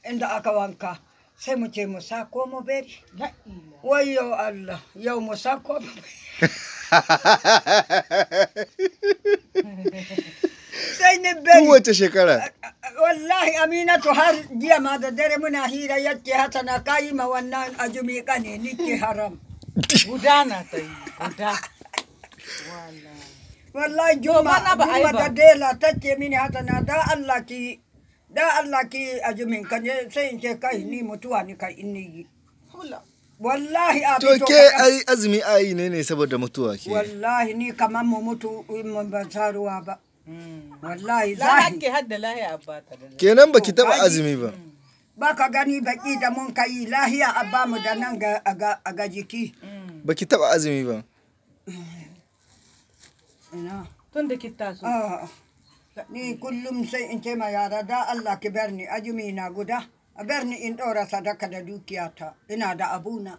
inda aka wanka sai mu ce mu sako mu bari wayo Allah yau mu sako sai ni bari kowace shekara wallahi Aminatu har jiya ma da dare muna hira yake Hassana kayi ma wannan ajumi kane nike haram gudana ta yi guda wallahi juma da dela take mini Hassana da Allah ki ajumin kan sai in ce kai ni mutuwa ni kai in ni wallahi a to ke ai azumi ai ne saboda mutuwa ke wallahi ni kaman mu mutu mun ban saruwa ba wallahi zahi ke hadda lahi abba ta kenan baki taba azumi ba baka gani baki da mun kai lahiya abba mu da nan ga jiki baki taba azumi ba ina tun da ki taso ni kullum sai in ce ma yara da Allah ki bar ni ajumi na guda a bar ni in ɗora sadaka da dukiyata ina da abuna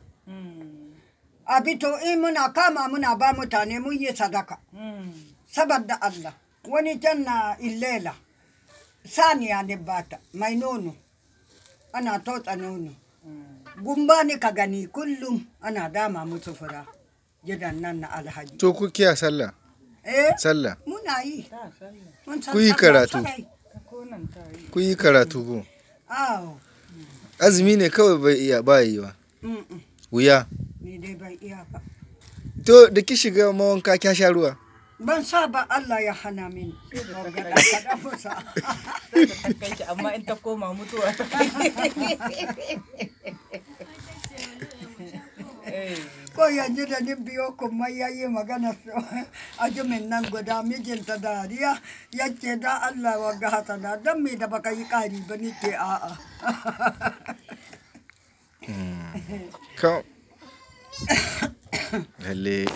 abito in muna kama muna ba mutane mun yi sadaka saboda Allah wani can na illela saniya ne bata mai nono ana totsa nono gumba ne ka gani kullum ana dama musu fura gidan nan na alhaji to ku kiya sallah sallah muna yi ku yi karatu ku yi karatu go azumi ne kawai bai iya ba yi ba wuya ni dai bai iya ba to da ki shiga mawanka kya sha ruwa ban sa ba Allah ya hana min amma in ta koma mutuwa ko yanzu da ni biyo kuma yayi magana ajumin nan guda mijinta dariya yake da Allah wa ga Hassana dan me da baka yi kari ba ni ke a'a lalle